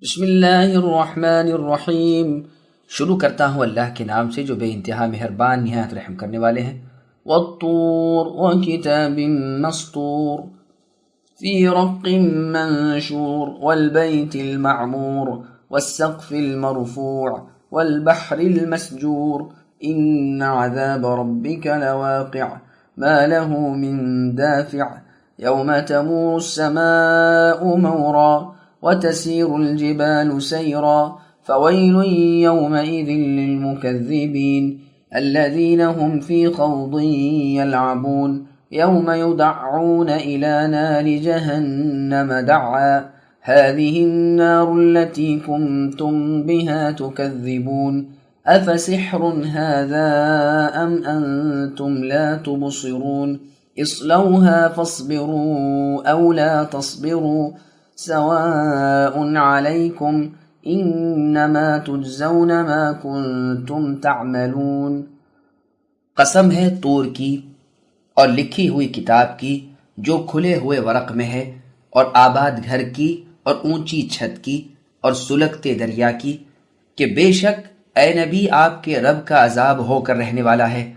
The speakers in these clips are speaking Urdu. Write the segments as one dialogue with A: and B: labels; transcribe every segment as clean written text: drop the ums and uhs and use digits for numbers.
A: بسم اللہ الرحمن الرحیم۔ شروع کرتا ہوں اللہ کے نام سے جو بے انتہا مہربان نہایت رحم کرنے والے ہیں۔ والطور وکتاب مسطور فی رق منشور والبیت المعمور والسقف المرفوع والبحر المسجور ان عذاب ربک لواقع ما له من دافع یوم تمور السماء مورا وتسير الجبال سيرا فويل يومئذ للمكذبين الذين هم في خوض يلعبون يوم يدعون إلى نار جهنم دعا هذه النار التي كنتم بها تكذبون أفسحر هذا أم أنتم لا تبصرون اصلوها فاصبروا أو لا تصبروا سواء علیکم انما تجزون ما کنتم تعملون۔
B: قسم ہے طور کی اور لکھی ہوئی کتاب کی جو کھلے ہوئے ورق میں ہے، اور آباد گھر کی اور اونچی چھت کی اور سلگتے دریا کی، کہ بے شک اے نبی آپ کے رب کا عذاب ہو کر رہنے والا ہے،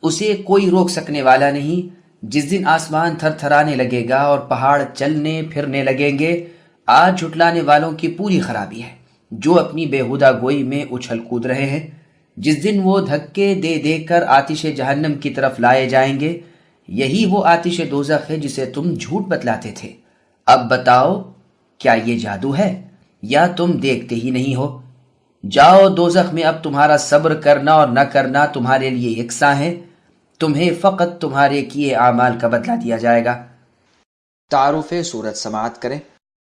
B: اسے کوئی روک سکنے والا نہیں۔ جس دن آسمان تھر تھرانے لگے گا اور پہاڑ چلنے پھرنے لگیں گے، آج جھٹلانے والوں کی پوری خرابی ہے جو اپنی بےہودہ گوئی میں اچھل کود رہے ہیں۔ جس دن وہ دھکے دے دے کر آتش جہنم کی طرف لائے جائیں گے، یہی وہ آتش دوزخ ہے جسے تم جھوٹ بتلاتے تھے۔ اب بتاؤ کیا یہ جادو ہے یا تم دیکھتے ہی نہیں ہو؟ جاؤ دوزخ میں، اب تمہارا صبر کرنا اور نہ کرنا تمہارے لیے یکساں ہے، تمہیں فقط تمہارے کیے اعمال کا بدلہ دیا جائے گا۔ تعارف سورت سماعت کریں۔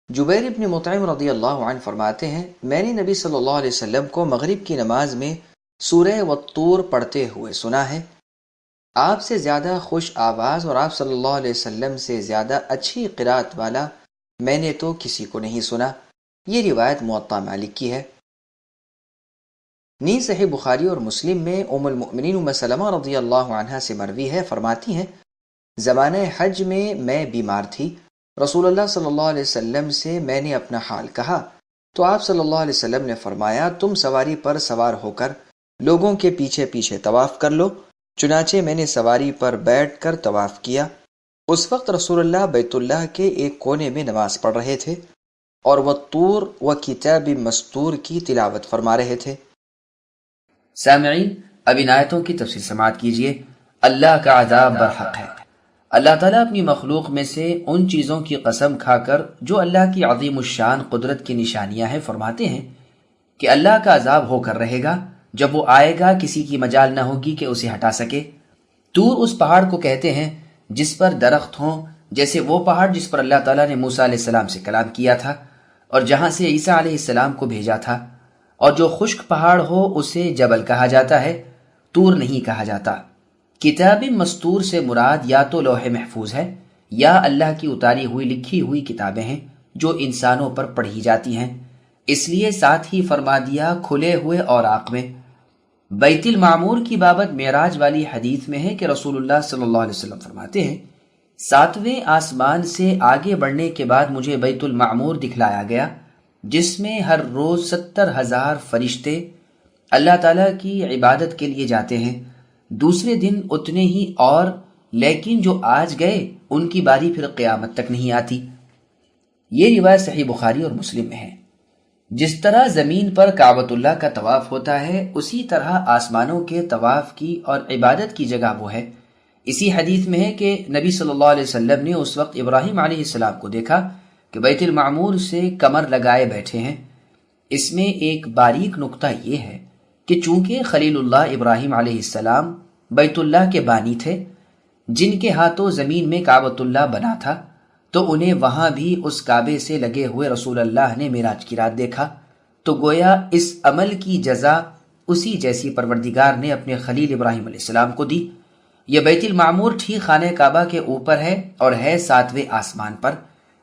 B: جبیر ابن مطعم رضی اللہ عنہ فرماتے ہیں، میں نے نبی صلی اللہ علیہ وسلم کو مغرب کی نماز میں سورہ والطور پڑھتے ہوئے سنا ہے۔ آپ سے زیادہ خوش آواز اور آپ صلی اللہ علیہ وسلم سے زیادہ اچھی قرات والا میں نے تو کسی کو نہیں سنا۔ یہ روایت موطا مالک کی ہے۔ نیز صحیح بخاری اور مسلم میں ام المؤمنین ام سلمہ رضی اللہ عنہا سے مروی ہے، فرماتی ہیں زمانہ حج میں بیمار تھی، رسول اللہ صلی اللہ علیہ وسلم سے میں نے اپنا حال کہا تو آپ صلی اللہ علیہ وسلم نے فرمایا تم سواری پر سوار ہو کر لوگوں کے پیچھے پیچھے طواف کر لو۔ چنانچہ میں نے سواری پر بیٹھ کر طواف کیا۔ اس وقت رسول اللہ بیت اللہ کے ایک کونے میں نماز پڑھ رہے تھے اور والطور وکتاب مسطور کی تلاوت فرما رہے تھے۔
A: سامعین، اب ان آیتوں کی تفصیل سماعت کیجیے۔ اللہ کا عذاب برحق ہے۔ اللہ تعالیٰ اپنی مخلوق میں سے ان چیزوں کی قسم کھا کر جو اللہ کی عظیم الشان قدرت کی نشانیاں ہیں فرماتے ہیں کہ اللہ کا عذاب ہو کر رہے گا، جب وہ آئے گا کسی کی مجال نہ ہوگی کہ اسے ہٹا سکے۔ طور اس پہاڑ کو کہتے ہیں جس پر درخت ہوں، جیسے وہ پہاڑ جس پر اللہ تعالیٰ نے موسیٰ علیہ السلام سے کلام کیا تھا اور جہاں سے عیسیٰ علیہ السلام کو بھیجا تھا۔ اور جو خشک پہاڑ ہو اسے جبل کہا جاتا ہے، طور نہیں کہا جاتا۔ کتاب مستور سے مراد یا تو لوح محفوظ ہے یا اللہ کی اتاری ہوئی لکھی ہوئی کتابیں ہیں جو انسانوں پر پڑھی جاتی ہیں، اس لیے ساتھ ہی فرما دیا کھلے ہوئے اوراق میں۔ بیت المعمور کی بابت معراج والی حدیث میں ہے کہ رسول اللہ صلی اللہ علیہ وسلم فرماتے ہیں 7ویں آسمان سے آگے بڑھنے کے بعد مجھے بیت المعمور دکھلایا گیا، جس میں ہر روز 70,000 فرشتے اللہ تعالیٰ کی عبادت کے لیے جاتے ہیں۔ دوسرے دن اتنے ہی اور، لیکن جو آج گئے ان کی باری پھر قیامت تک نہیں آتی۔ یہ روایت صحیح بخاری اور مسلم میں ہے۔ جس طرح زمین پر کعبۃ اللہ کا طواف ہوتا ہے، اسی طرح آسمانوں کے طواف کی اور عبادت کی جگہ وہ ہے۔ اسی حدیث میں ہے کہ نبی صلی اللہ علیہ وسلم نے اس وقت ابراہیم علیہ السلام کو دیکھا کہ بیت المعمور سے کمر لگائے بیٹھے ہیں۔ اس میں ایک باریک نقطہ یہ ہے کہ چونکہ خلیل اللہ ابراہیم علیہ السلام بیت اللہ کے بانی تھے، جن کے ہاتھوں زمین میں کعبۃ اللہ بنا تھا، تو انہیں وہاں بھی اس کعبے سے لگے ہوئے رسول اللہ نے معراج کی رات دیکھا، تو گویا اس عمل کی جزا اسی جیسی پروردگار نے اپنے خلیل ابراہیم علیہ السلام کو دی۔ یہ بیت المعمور ٹھیک خانہ کعبہ کے اوپر ہے اور ہے 7ویں آسمان پر۔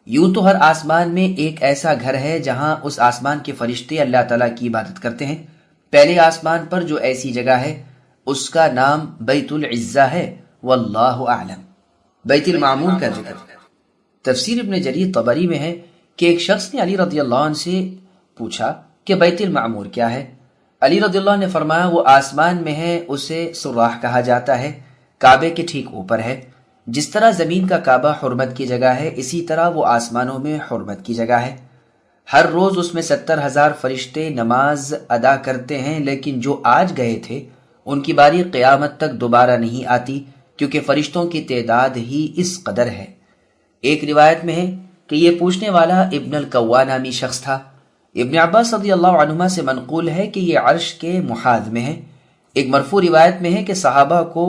A: یوں تو ہر آسمان میں ایک ایسا گھر ہے جہاں اس آسمان کے فرشتے اللہ تعالیٰ کی عبادت کرتے ہیں۔ پہلے آسمان پر جو ایسی جگہ ہے اس کا نام بیت العزہ ہے، واللہ اعلم۔ بیت المعمور کا ذکر تفسیر ابن جریر طبری میں ہے کہ ایک شخص نے علی رضی اللہ عنہ سے پوچھا کہ بیت المعمور کیا ہے؟ علی رضی اللہ عنہ نے فرمایا وہ آسمان میں ہے، اسے سراح کہا جاتا ہے، کعبے کے ٹھیک اوپر ہے۔ جس طرح زمین کا کعبہ حرمت کی جگہ ہے، اسی طرح وہ آسمانوں میں حرمت کی جگہ ہے۔ ہر روز اس میں 70,000 فرشتے نماز ادا کرتے ہیں، لیکن جو آج گئے تھے ان کی باری قیامت تک دوبارہ نہیں آتی، کیونکہ فرشتوں کی تعداد ہی اس قدر ہے۔ ایک روایت میں ہے کہ یہ پوچھنے والا ابن القوا نامی شخص تھا۔ ابن عباس رضی اللہ عنہما سے منقول ہے کہ یہ عرش کے محاذ میں ہے۔ ایک مرفوع روایت میں ہے کہ صحابہ کو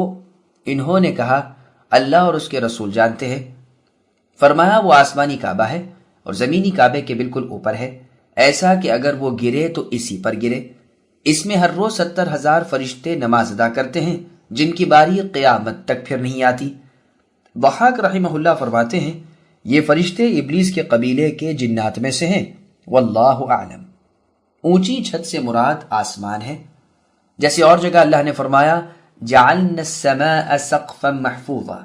A: انہوں نے کہا اللہ اور اس کے رسول جانتے ہیں۔ فرمایا وہ آسمانی کعبہ ہے اور زمینی کعبے کے بالکل اوپر ہے، ایسا کہ اگر وہ گرے تو اسی پر گرے۔ اس میں ہر روز 70,000 فرشتے نماز ادا کرتے ہیں، جن کی باری قیامت تک پھر نہیں آتی۔ ضحاک رحمہ اللہ فرماتے ہیں یہ فرشتے ابلیس کے قبیلے کے جنات میں سے ہیں، واللہ اعلم۔ اونچی چھت سے مراد آسمان ہے، جیسے اور جگہ اللہ نے فرمایا جعلنا السماء سقفا محفوظا۔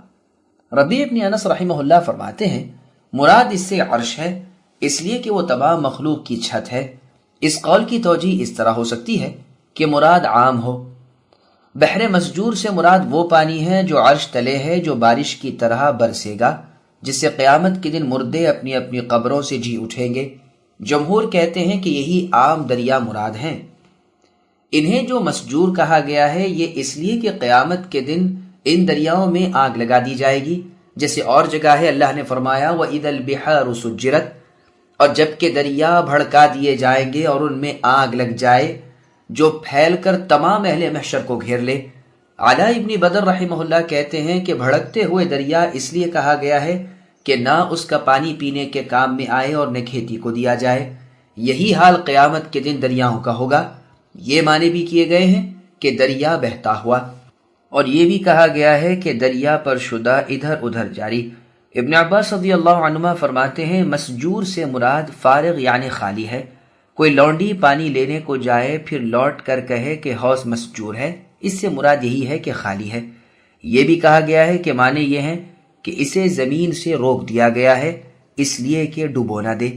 A: ربیع بن انس رحمہ اللہ فرماتے ہیں مراد اس سے عرش ہے، اس لیے کہ وہ تمام مخلوق کی چھت ہے۔ اس قول کی توجیہ اس طرح ہو سکتی ہے کہ مراد عام ہو۔ بحر مسجور سے مراد وہ پانی ہے جو عرش تلے ہے، جو بارش کی طرح برسے گا، جس سے قیامت کے دن مردے اپنی اپنی قبروں سے جی اٹھیں گے۔ جمہور کہتے ہیں کہ یہی عام دریا مراد ہیں۔ انہیں جو مسجور کہا گیا ہے یہ اس لیے کہ قیامت کے دن ان دریاؤں میں آگ لگا دی جائے گی، جیسے اور جگہ ہے اللہ نے فرمایا وَإِذَا الْبِحَارُ سُجِّرَتْ، اور جب کہ دریا بھڑکا دیے جائیں گے اور ان میں آگ لگ جائے جو پھیل کر تمام اہل محشر کو گھیر لے۔ علاء ابن بدر رحمہ اللہ کہتے ہیں کہ بھڑکتے ہوئے دریا اس لیے کہا گیا ہے کہ نہ اس کا پانی پینے کے کام میں آئے اور نہ کھیتی کو دیا جائے۔ یہی حال قیامت کے دن دریاؤں کا ہوگا۔ یہ معنی بھی کیے گئے ہیں کہ دریا بہتا ہوا، اور یہ بھی کہا گیا ہے کہ دریا پر شدہ ادھر ادھر جاری۔ ابن عباس رضی اللہ عنہما فرماتے ہیں مسجور سے مراد فارغ یعنی خالی ہے۔ کوئی لونڈی پانی لینے کو جائے پھر لوٹ کر کہے کہ حوض مسجور ہے، اس سے مراد یہی ہے کہ خالی ہے۔ یہ بھی کہا گیا ہے کہ معنی یہ ہیں کہ اسے زمین سے روک دیا گیا ہے اس لیے کہ ڈبو نہ دے۔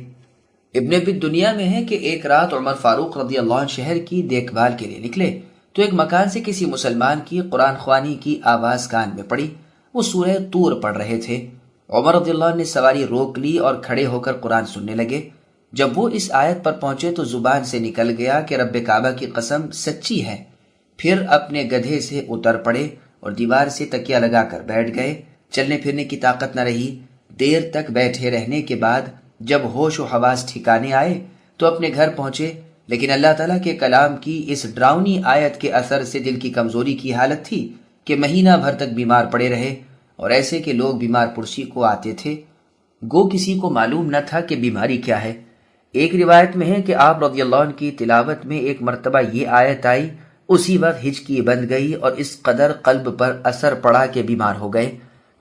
A: ابن ابی دنیا میں ہے کہ ایک رات عمر فاروق رضی اللہ عنہ شہر کی دیکھ بھال کے لیے نکلے تو ایک مکان سے کسی مسلمان کی قرآن خوانی کی آواز کان میں پڑی۔ وہ سورہ طور پڑھ رہے تھے۔ عمر رضی اللہ عنہ نے سواری روک لی اور کھڑے ہو کر قرآن سننے لگے۔ جب وہ اس آیت پر پہنچے تو زبان سے نکل گیا کہ رب کعبہ کی قسم سچی ہے۔ پھر اپنے گدھے سے اتر پڑے اور دیوار سے تکیہ لگا کر بیٹھ گئے۔ چلنے پھرنے کی طاقت نہ رہی۔ دیر تک بیٹھے رہنے کے بعد جب ہوش و حواس ٹھکانے آئے تو اپنے گھر پہنچے، لیکن اللہ تعالیٰ کے کلام کی اس ڈراؤنی آیت کے اثر سے دل کی کمزوری کی حالت تھی کہ مہینہ بھر تک بیمار پڑے رہے، اور ایسے کہ لوگ بیمار پرسی کو آتے تھے، گو کسی کو معلوم نہ تھا کہ بیماری کیا ہے۔ ایک روایت میں ہے کہ آپ رضی اللہ عنہ کی تلاوت میں ایک مرتبہ یہ آیت آئی، اسی وقت ہچکی بند گئی اور اس قدر قلب پر اثر پڑا کہ بیمار ہو گئے۔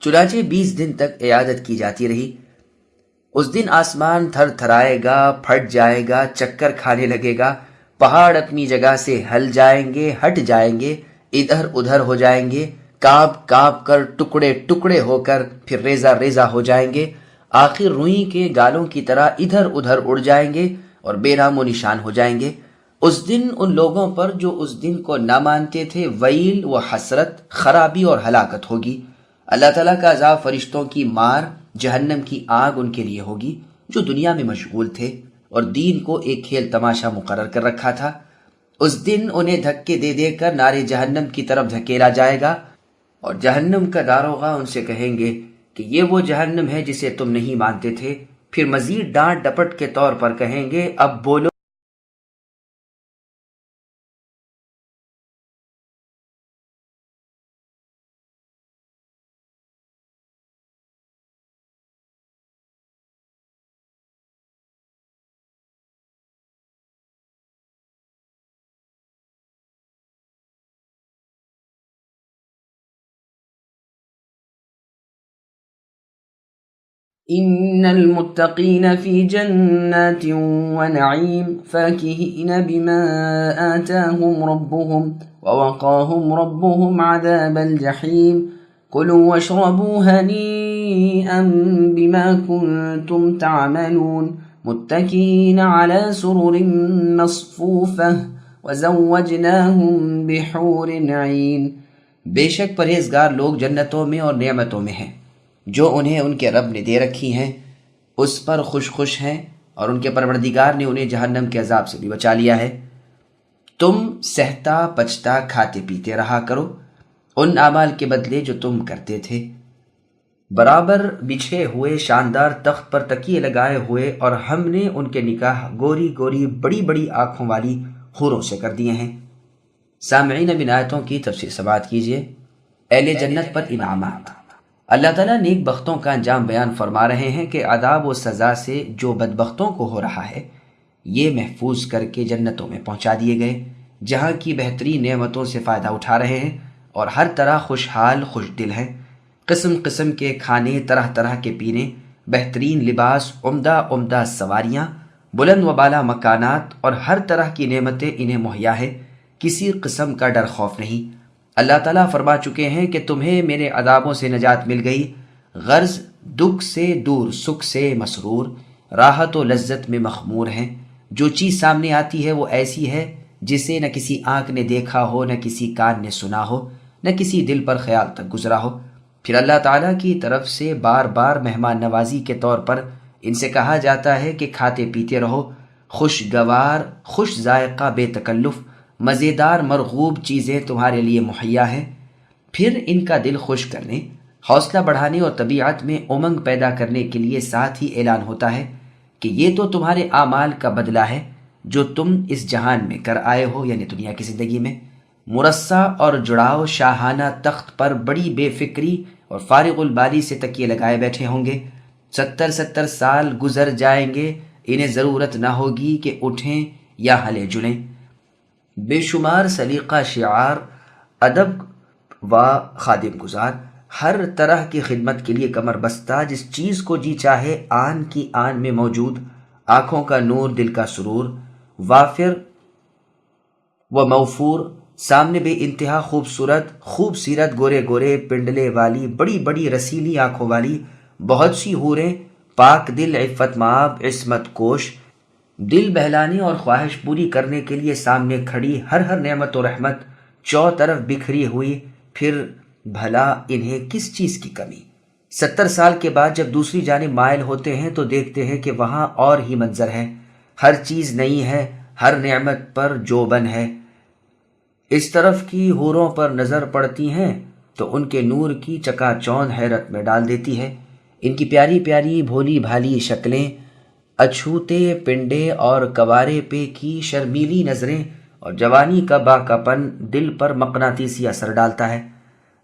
A: چنانچہ 20 دن تک عیادت کی جاتی رہی۔ اس دن آسمان تھر تھرائے گا، پھٹ جائے گا، چکر کھانے لگے گا، پہاڑ اپنی جگہ سے ہل جائیں گے، ہٹ جائیں گے، ادھر ادھر ہو جائیں گے، کانپ کانپ کر ٹکڑے ٹکڑے ہو کر پھر ریزہ ریزہ ہو جائیں گے، آخر روئی کے گالوں کی طرح ادھر ادھر اڑ جائیں گے اور بے نام و نشان ہو جائیں گے۔ اس دن ان لوگوں پر جو اس دن کو نہ مانتے تھے ویل و حسرت، خرابی اور ہلاکت ہوگی۔ اللہ تعالیٰ کا عذاب فرشتوں کی مار، جہنم کی آگ ان کے لیے ہوگی جو دنیا میں مشغول تھے اور دین کو ایک کھیل تماشا مقرر کر رکھا تھا۔ اس دن انہیں دھکے دے دے کر نارے جہنم کی طرف دھکیلا جائے گا، اور جہنم کا داروغہ ان سے کہیں گے کہ یہ وہ جہنم ہے جسے تم نہیں مانتے تھے۔ پھر مزید ڈانٹ ڈپٹ کے طور پر کہیں گے اب بولو۔
B: إن المتقين في جنات ونعيم فاكهين بما آتاهم ربهم ووقاهم ربهم عذاب الجحيم كلوا واشربوا هنيئا بما كنتم تعملون متكئين على سرر مصفوفة وزوجناهم بحور عين.
A: بے شک پرہیزگار لوگ جنتوں میں اور نعمتوں میں ہیں جو انہیں ان کے رب نے دے رکھی ہیں، اس پر خوش خوش ہیں، اور ان کے پروردگار نے انہیں جہنم کے عذاب سے بھی بچا لیا ہے. تم سہتا پچتا کھاتے پیتے رہا کرو ان اعمال کے بدلے جو تم کرتے تھے. برابر بچھے ہوئے شاندار تخت پر تکیے لگائے ہوئے، اور ہم نے ان کے نکاح گوری گوری بڑی بڑی آنکھوں والی حوروں سے کر دیے ہیں. سامعین، اب ان آیتوں کی تفسیر سماعت کیجیے. اہل جنت پر انعامات. اللہ تعالیٰ نیک بختوں کا انجام بیان فرما رہے ہیں کہ عذاب و سزا سے جو بدبختوں کو ہو رہا ہے یہ محفوظ کر کے جنتوں میں پہنچا دیے گئے، جہاں کی بہترین نعمتوں سے فائدہ اٹھا رہے ہیں اور ہر طرح خوشحال خوش دل ہیں. قسم قسم کے کھانے، طرح طرح کے پینے، بہترین لباس، عمدہ عمدہ سواریاں، بلند و بالا مکانات اور ہر طرح کی نعمتیں انہیں مہیا ہے. کسی قسم کا ڈر خوف نہیں. اللہ تعالیٰ فرما چکے ہیں کہ تمہیں میرے عذابوں سے نجات مل گئی، غرض دکھ سے دور، سکھ سے مسرور، راحت و لذت میں مخمور ہیں. جو چیز سامنے آتی ہے وہ ایسی ہے جسے نہ کسی آنکھ نے دیکھا ہو، نہ کسی کان نے سنا ہو، نہ کسی دل پر خیال تک گزرا ہو. پھر اللہ تعالیٰ کی طرف سے بار بار مہمان نوازی کے طور پر ان سے کہا جاتا ہے کہ کھاتے پیتے رہو، خوشگوار خوش ذائقہ بے تکلف مزیدار مرغوب چیزیں تمہارے لیے مہیا ہیں. پھر ان کا دل خوش کرنے، حوصلہ بڑھانے اور طبیعت میں امنگ پیدا کرنے کے لیے ساتھ ہی اعلان ہوتا ہے کہ یہ تو تمہارے اعمال کا بدلہ ہے جو تم اس جہان میں کر آئے ہو، یعنی دنیا کی زندگی میں. مرصع اور جڑاؤ شاہانہ تخت پر بڑی بے فکری اور فارغ البالی سے تکیے لگائے بیٹھے ہوں گے. 70 سال گزر جائیں گے، انہیں ضرورت نہ ہوگی کہ اٹھیں یا ہلے جلیں. بے شمار سلیقہ شعار، ادب و خادم گزار، ہر طرح کی خدمت کے لیے کمر بستہ، جس چیز کو جی چاہے آن کی آن میں موجود، آنکھوں کا نور، دل کا سرور، وافر و موفور، سامنے بے انتہا خوبصورت، خوب سیرت، گورے گورے پنڈلے والی، بڑی بڑی رسیلی آنکھوں والی بہت سی حوریں، پاک دل، عفت مآب، عصمت کوش، دل بہلانے اور خواہش پوری کرنے کے لیے سامنے کھڑی، ہر نعمت و رحمت چوطرف بکھری ہوئی. پھر بھلا انہیں کس چیز کی کمی؟ 70 سال کے بعد جب دوسری جانب مائل ہوتے ہیں تو دیکھتے ہیں کہ وہاں اور ہی منظر ہے، ہر چیز نئی ہے، ہر نعمت پر جوبن ہے. اس طرف کی حوروں پر نظر پڑتی ہیں تو ان کے نور کی چکا چوندھ حیرت میں ڈال دیتی ہے. ان کی پیاری پیاری بھولی بھالی شکلیں، اچھوتے پنڈے اور کوارے پہ کی شرمیلی نظریں اور جوانی کا باکاپن دل پر مقناطیسی اثر ڈالتا ہے.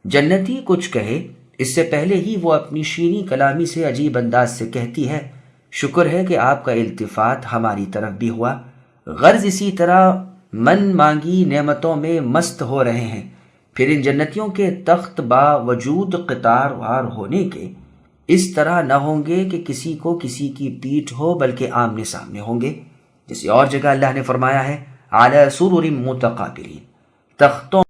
A: جنتی کچھ کہے اس سے پہلے ہی وہ اپنی شیریں کلامی سے عجیب انداز سے کہتی ہے، شکر ہے کہ آپ کا التفات ہماری طرف بھی ہوا. غرض اسی طرح من مانگی نعمتوں میں مست ہو رہے ہیں. پھر ان جنتیوں کے تخت باوجود قطار وار ہونے کے اس طرح نہ ہوں گے کہ کسی کو کسی کی پیٹھ ہو، بلکہ آمنے سامنے ہوں گے. جیسے اور جگہ اللہ نے فرمایا ہے علی سرر متقابلین، تختوں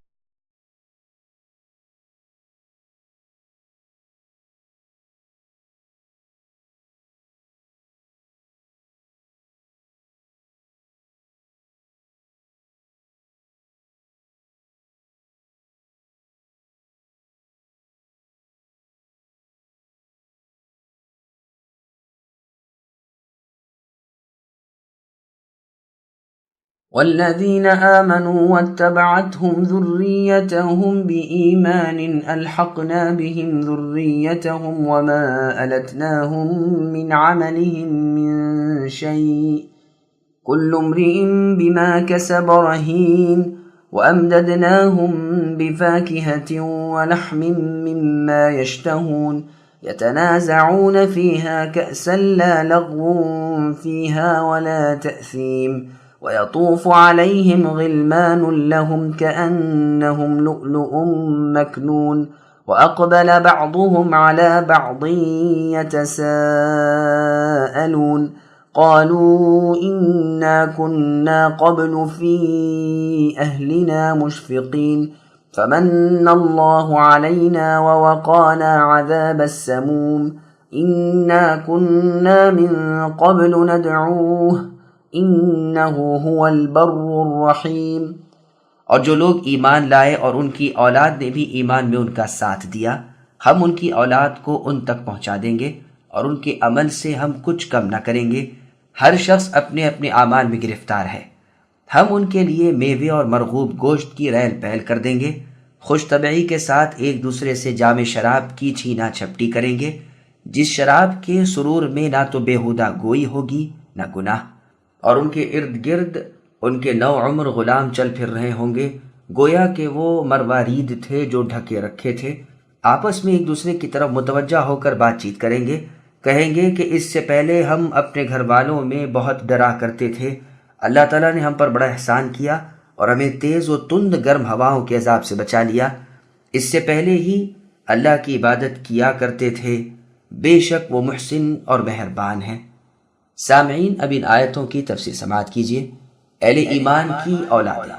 B: والذين آمنوا واتبعتهم ذريتهم بإيمان ألحقنا بهم ذريتهم وما ألتناهم من عملهم من شيء كل امرئ بما كسب رهين وأمددناهم بفاكهة ولحم مما يشتهون يتنازعون فيها كأسا لا لغو فيها ولا تأثيم ويطوف عليهم غلمان لهم كأنهم لؤلؤ مكنون وأقبل بعضهم على بعض يتساءلون قالوا إنا كنا قبل في أهلنا مشفقين فمن الله علينا ووقانا عذاب السموم إنا كنا من قبل ندعوه إنه هو البر الرحيم۔
A: اور جو لوگ ایمان لائے اور ان کی اولاد نے بھی ایمان میں ان کا ساتھ دیا، ہم ان کی اولاد کو ان تک پہنچا دیں گے اور ان کے عمل سے ہم کچھ کم نہ کریں گے۔ ہر شخص اپنے اپنے اعمال میں گرفتار ہے۔ ہم ان کے لیے میوے اور مرغوب گوشت کی ریل پہل کر دیں گے، خوش طبعی کے ساتھ ایک دوسرے سے جام شراب کی چھینا چھپٹی کریں گے، جس شراب کے سرور میں نہ تو بیہودہ گوئی ہوگی نہ گناہ، اور ان کے ارد گرد ان کے نو عمر غلام چل پھر رہے ہوں گے، گویا کہ وہ مروارید تھے جو ڈھکے رکھے تھے۔ آپس میں ایک دوسرے کی طرف متوجہ ہو کر بات چیت کریں گے، کہیں گے کہ اس سے پہلے ہم اپنے گھر والوں میں بہت ڈرا کرتے تھے، اللہ تعالیٰ نے ہم پر بڑا احسان کیا اور ہمیں تیز و تند گرم ہواؤں کے عذاب سے بچا لیا۔ اس سے پہلے ہی اللہ کی عبادت کیا کرتے تھے، بے شک وہ محسن اور مہربان ہیں۔ سامعین، اب ان آیتوں کی تفسیر سماعت کیجیے۔ اہل ایمان کی اولادیں،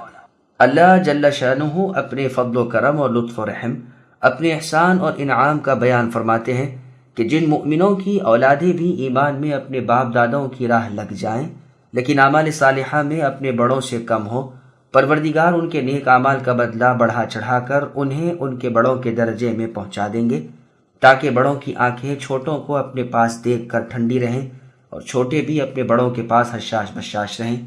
A: اللہ جل شانہ اپنے فضل و کرم اور لطف و رحم، اپنے احسان اور انعام کا بیان فرماتے ہیں کہ جن مؤمنوں کی اولادیں بھی ایمان میں اپنے باپ دادوں کی راہ لگ جائیں لیکن اعمال صالحہ میں اپنے بڑوں سے کم ہو، پروردگار ان کے نیک اعمال کا بدلہ بڑھا چڑھا کر انہیں ان کے بڑوں کے درجے میں پہنچا دیں گے، تاکہ بڑوں کی آنکھیں چھوٹوں کو اپنے پاس دیکھ کر ٹھنڈی رہیں اور چھوٹے بھی اپنے بڑوں کے پاس حشاش بشاش رہیں۔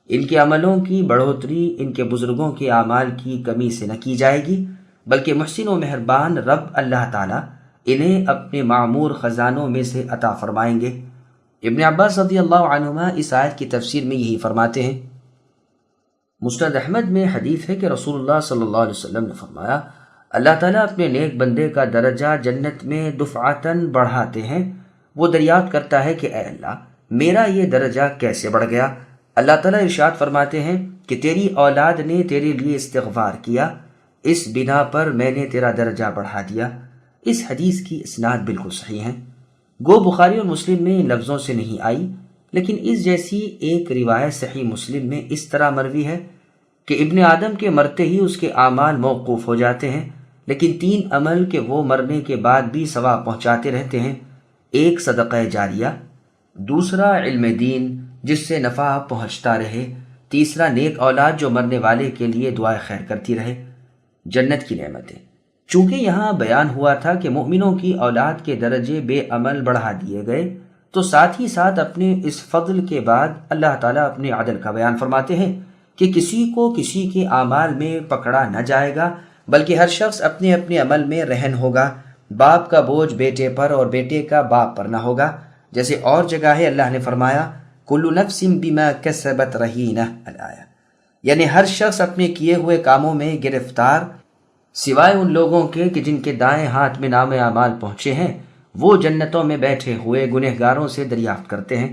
A: ان کے عملوں کی بڑھوتری ان کے بزرگوں کے اعمال کی کمی سے نہ کی جائے گی، بلکہ محسن و مہربان رب اللہ تعالیٰ انہیں اپنے معمور خزانوں میں سے عطا فرمائیں گے۔ ابن عباس رضی اللہ عنہما اس آیت کی تفسیر میں یہی فرماتے ہیں۔ مسند احمد میں حدیث ہے کہ رسول اللہ صلی اللہ علیہ وسلم نے فرمایا، اللہ تعالیٰ اپنے نیک بندے کا درجہ جنت میں دفعتاً بڑھاتے ہیں۔ وہ دریافت کرتا ہے کہ اے اللہ، میرا یہ درجہ کیسے بڑھ گیا؟ اللہ تعالیٰ ارشاد فرماتے ہیں کہ تیری اولاد نے تیرے لیے استغفار کیا، اس بنا پر میں نے تیرا درجہ بڑھا دیا۔ اس حدیث کی اسناد بالکل صحیح ہے، گو بخاری اور مسلم میں ان لفظوں سے نہیں آئی، لیکن اس جیسی ایک روایت صحیح مسلم میں اس طرح مروی ہے کہ ابن آدم کے مرتے ہی اس کے اعمال موقوف ہو جاتے ہیں، لیکن 3 عمل کے وہ مرنے کے بعد بھی ثواب پہنچاتے رہتے ہیں۔ ایک صدقہ جاریہ، دوسرا علم دین جس سے نفع پہنچتا رہے، تیسرا نیک اولاد جو مرنے والے کے لیے دعائے خیر کرتی رہے۔ جنت کی نعمتیں، چونکہ یہاں بیان ہوا تھا کہ مومنوں کی اولاد کے درجے بے عمل بڑھا دیے گئے، تو ساتھ ہی ساتھ اپنے اس فضل کے بعد اللہ تعالیٰ اپنے عدل کا بیان فرماتے ہیں کہ کسی کو کسی کے اعمال میں پکڑا نہ جائے گا، بلکہ ہر شخص اپنے اپنے عمل میں رہن ہوگا۔ باپ کا بوجھ بیٹے پر اور بیٹے کا باپ پر نہ ہوگا، جیسے اور جگہ ہے اللہ نے فرمایا کل نفس بما کسبت رہینہ، الآیہ، یعنی ہر شخص اپنے کیے ہوئے کاموں میں گرفتار، سوائے ان لوگوں کے کہ جن کے دائیں ہاتھ میں نام اعمال پہنچے ہیں، وہ جنتوں میں بیٹھے ہوئے گنہگاروں سے دریافت کرتے ہیں۔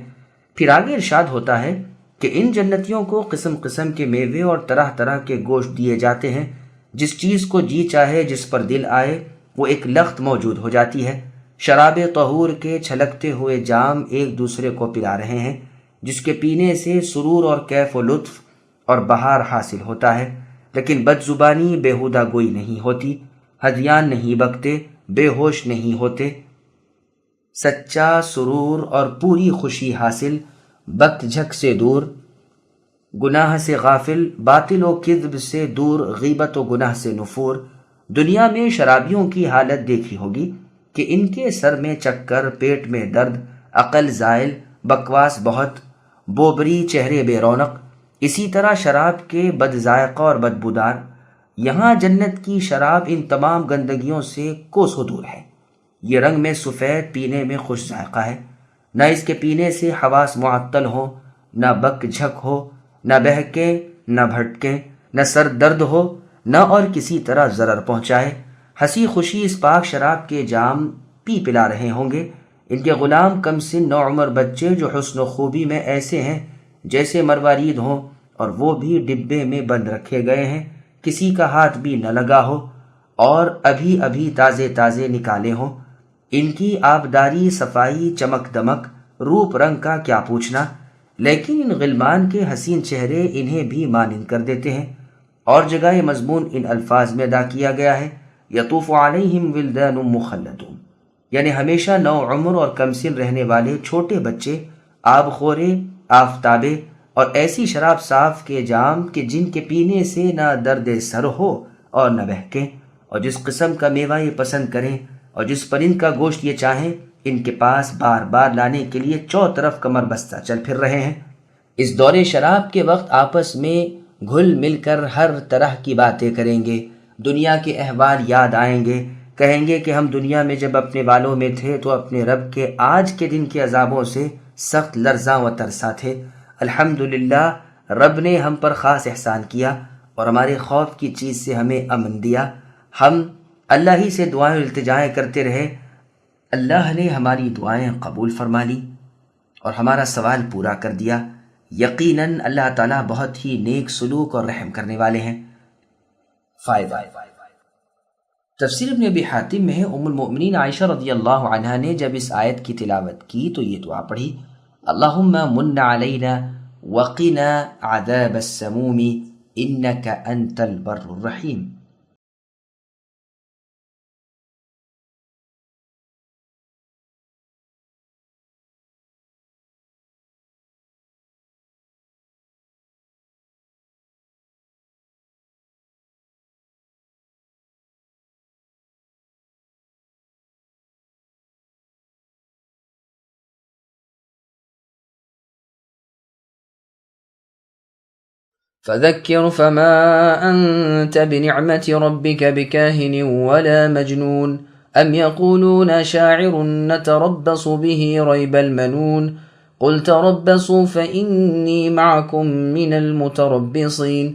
A: پھر آگے ارشاد ہوتا ہے کہ ان جنتیوں کو قسم قسم کے میوے اور طرح طرح کے گوشت دیے جاتے ہیں، جس چیز کو جی چاہے، جس پر دل آئے، وہ ایک لخت موجود ہو جاتی ہے۔ شراب طہور کے چھلکتے ہوئے جام ایک دوسرے کو پلا رہے ہیں، جس کے پینے سے سرور اور کیف و لطف اور بہار حاصل ہوتا ہے، لیکن بد زبانی بیہودہ گوئی نہیں ہوتی، ہذیان نہیں بکتے، بے ہوش نہیں ہوتے، سچا سرور اور پوری خوشی حاصل، بک جھک سے دور، گناہ سے غافل، باطل و کذب سے دور، غیبت و گناہ سے نفور۔ دنیا میں شرابیوں کی حالت دیکھی ہوگی کہ ان کے سر میں چکر، پیٹ میں درد، عقل زائل، بکواس بہت، بوبری، چہرے بے رونق، اسی طرح شراب کے بد ذائقہ اور بدبودار۔ یہاں جنت کی شراب ان تمام گندگیوں سے کوسوں دور ہے۔ یہ رنگ میں سفید، پینے میں خوش ذائقہ ہے، نہ اس کے پینے سے حواس معطل ہو، نہ بک جھک ہو، نہ بہکے، نہ بھٹکے، نہ سر درد ہو، نہ اور کسی طرح ضرر پہنچائے۔ ہنسی خوشی اس پاک شراب کے جام پی پلا رہے ہوں گے۔ ان کے غلام کم سن نوعمر بچے جو حسن و خوبی میں ایسے ہیں جیسے مروارید ہوں، اور وہ بھی ڈبے میں بند رکھے گئے ہیں، کسی کا ہاتھ بھی نہ لگا ہو اور ابھی ابھی تازے تازے نکالے ہوں۔ ان کی آبداری، صفائی، چمک دمک، روپ رنگ کا کیا پوچھنا، لیکن ان غلمان کے حسین چہرے انہیں بھی مانند کر دیتے ہیں۔ اور جگہ یہ مضمون ان الفاظ میں ادا کیا گیا ہے، یطوف علیہم ولدان مخلدون،
B: یعنی ہمیشہ نو عمر اور کمسن رہنے والے چھوٹے بچے، آب خورے، آفتابے اور ایسی شراب صاف کے جام کہ جن کے پینے سے نہ درد سر ہو اور نہ بہکیں، اور جس قسم کا میوہ یہ پسند کریں اور جس پرند کا گوشت یہ چاہیں، ان کے پاس بار بار لانے کے لیے چوطرف کمر بستہ چل پھر رہے ہیں۔ اس دور شراب کے وقت آپس میں گھل مل کر ہر طرح کی باتیں کریں گے، دنیا کے احوال یاد آئیں گے، کہیں گے کہ ہم دنیا میں جب اپنے والوں میں تھے تو اپنے رب کے آج کے دن کے عذابوں سے سخت لرزاں و ترساں تھے۔ الحمدللہ رب نے ہم پر خاص احسان کیا اور ہمارے خوف کی چیز سے ہمیں امن دیا۔ ہم اللہ ہی سے دعائیں التجائیں کرتے رہے، اللہ نے ہماری دعائیں قبول فرما لی اور ہمارا سوال پورا کر دیا۔ یقیناً اللہ تعالیٰ بہت ہی نیک سلوک اور رحم کرنے والے ہیں۔ فائدہ تفسیر ابن ابی حاتم میں ہے، ام المؤمنین عائشہ رضی اللہ عنہا نے جب اس آیت کی تلاوت کی تو یہ دعا پڑھی، اللہم من علینا وقنا عذاب السموم انک انت البر الرحیم۔
A: فذكر فما أنت بنعمة ربك بكاهن ولا مجنون أم يقولون شاعر نتربص به ريب المنون قل تربصوا فإني معكم من المتربصين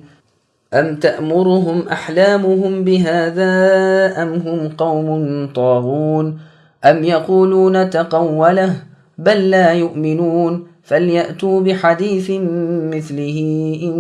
A: أم تأمرهم أحلامهم بهذا أم هم قوم طاغون أم يقولون تقوله بل لا يؤمنون فليأتوا بحديث مثله إن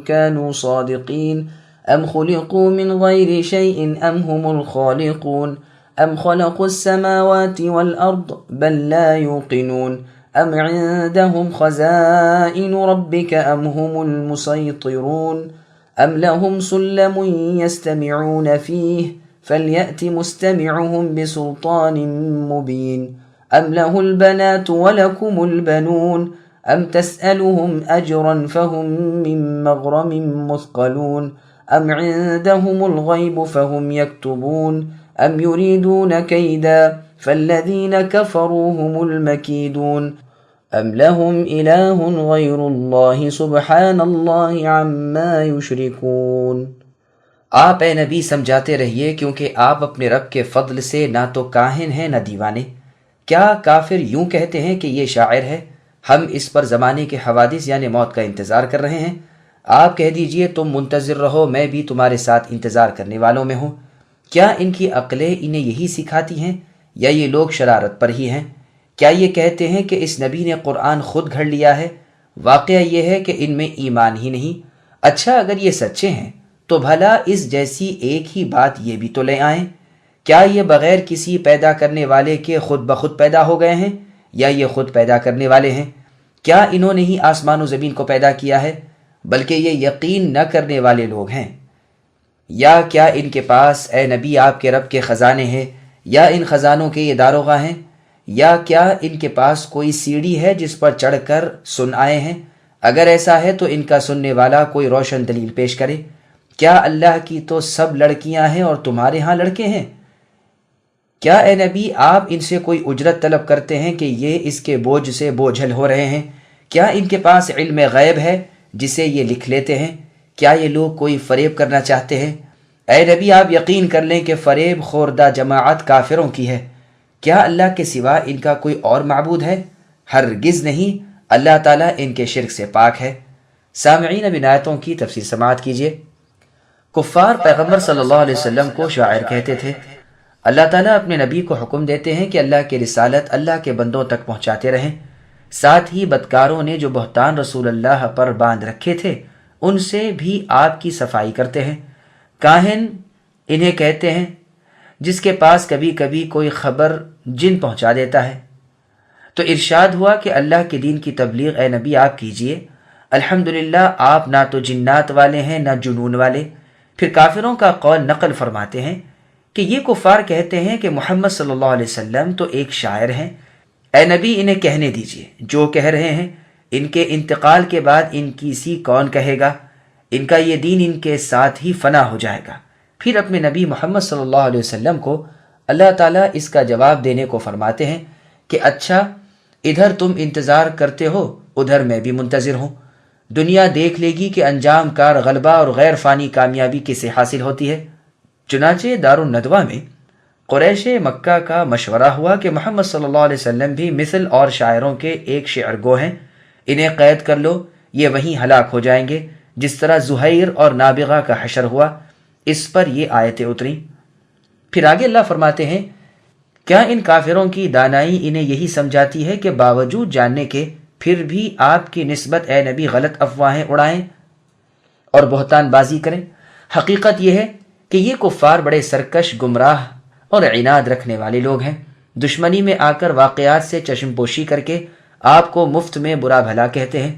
A: كانوا صادقين أم خلقوا من غير شيء أم هم الخالقون أم خلقوا السماوات والأرض بل لا يوقنون أم عندهم خزائن ربك أم هم المسيطرون أم لهم سلم يستمعون فيه فليأت مستمعهم بسلطان مبين أم له البنات ولكم البنون أم تسألهم أجرا فهم من مغرم مثقلون أم عندهم الغيب فهم يكتبون أم يريدون كيدا فالذين كفروا هم المكيدون أم لهم إله غير الله سبحان الله عما يشركون۔
B: آپ اے نبی سمجھاتے رہیے کیونکہ آپ اپنے رب کے فضل سے نہ تو کاہن ہیں نہ دیوانے۔ کیا کافر یوں کہتے ہیں کہ یہ شاعر ہے، ہم اس پر زمانے کے حوادث یعنی موت کا انتظار کر رہے ہیں؟ آپ کہہ دیجئے تم منتظر رہو، میں بھی تمہارے ساتھ انتظار کرنے والوں میں ہوں۔ کیا ان کی عقلیں انہیں یہی سکھاتی ہیں یا یہ لوگ شرارت پر ہی ہیں؟ کیا یہ کہتے ہیں کہ اس نبی نے قرآن خود گھڑ لیا ہے؟ واقعہ یہ ہے کہ ان میں ایمان ہی نہیں۔ اچھا اگر یہ سچے ہیں تو بھلا اس جیسی ایک ہی بات یہ بھی تو لے آئیں۔ کیا یہ بغیر کسی پیدا کرنے والے کے خود بخود پیدا ہو گئے ہیں یا یہ خود پیدا کرنے والے ہیں؟ کیا انہوں نے ہی آسمان و زمین کو پیدا کیا ہے؟ بلکہ یہ یقین نہ کرنے والے لوگ ہیں۔ یا کیا ان کے پاس اے نبی آپ کے رب کے خزانے ہیں یا ان خزانوں کے یہ داروغہ ہیں؟ یا کیا ان کے پاس کوئی سیڑھی ہے جس پر چڑھ کر سن آئے ہیں؟ اگر ایسا ہے تو ان کا سننے والا کوئی روشن دلیل پیش کرے۔ کیا اللہ کی تو سب لڑکیاں ہیں اور تمہارے ہاں لڑکے ہیں؟ کیا اے نبی آپ ان سے کوئی اجرت طلب کرتے ہیں کہ یہ اس کے بوجھ سے بوجھل ہو رہے ہیں؟ کیا ان کے پاس علم غیب ہے جسے یہ لکھ لیتے ہیں؟ کیا یہ لوگ کوئی فریب کرنا چاہتے ہیں؟ اے نبی آپ یقین کر لیں کہ فریب خوردہ جماعت کافروں کی ہے۔ کیا اللہ کے سوا ان کا کوئی اور معبود ہے؟ ہرگز نہیں، اللہ تعالیٰ ان کے شرک سے پاک ہے۔ سامعین اب ان آیتوں کی تفسیر سماعت کیجیے۔ کفار پیغمبر صلی اللہ علیہ وسلم کو شاعر کہتے تھے۔ اللہ تعالیٰ اپنے نبی کو حکم دیتے ہیں کہ اللہ کی رسالت اللہ کے بندوں تک پہنچاتے رہیں۔ ساتھ ہی بدکاروں نے جو بہتان رسول اللہ پر باندھ رکھے تھے ان سے بھی آپ کی صفائی کرتے ہیں۔ کاہن انہیں کہتے ہیں جس کے پاس کبھی کبھی کوئی خبر جن پہنچا دیتا ہے۔ تو ارشاد ہوا کہ اللہ کے دین کی تبلیغ اے نبی آپ کیجئے۔ الحمدللہ آپ نہ تو جنات والے ہیں نہ جنون والے۔ پھر کافروں کا قول نقل فرماتے ہیں کہ یہ کفار کہتے ہیں کہ محمد صلی اللہ علیہ وسلم تو ایک شاعر ہیں، اے نبی انہیں کہنے دیجئے جو کہہ رہے ہیں، ان کے انتقال کے بعد ان کی سی کون کہے گا، ان کا یہ دین ان کے ساتھ ہی فنا ہو جائے گا۔ پھر اپنے نبی محمد صلی اللہ علیہ وسلم کو اللہ تعالیٰ اس کا جواب دینے کو فرماتے ہیں کہ اچھا، ادھر تم انتظار کرتے ہو، ادھر میں بھی منتظر ہوں۔ دنیا دیکھ لے گی کہ انجام کار غلبہ اور غیر فانی کامیابی کسے حاصل ہوتی ہے۔ چنانچہ دارالندوہ میں قریش مکہ کا مشورہ ہوا کہ محمد صلی اللہ علیہ وسلم بھی مثل اور شاعروں کے ایک شعر گو ہیں، انہیں قید کر لو، یہ وہیں ہلاک ہو جائیں گے، جس طرح زہیر اور نابغہ کا حشر ہوا۔ اس پر یہ آیتیں اتریں۔ پھر آگے اللہ فرماتے ہیں، کیا ان کافروں کی دانائی انہیں یہی سمجھاتی ہے کہ باوجود جاننے کے پھر بھی آپ کی نسبت اے نبی غلط افواہیں اڑائیں اور بہتان بازی کریں؟ حقیقت یہ ہے کہ یہ کفار بڑے سرکش، گمراہ اور عناد رکھنے والے لوگ ہیں۔ دشمنی میں آ کر واقعات سے چشم پوشی کر کے آپ کو مفت میں برا بھلا کہتے ہیں۔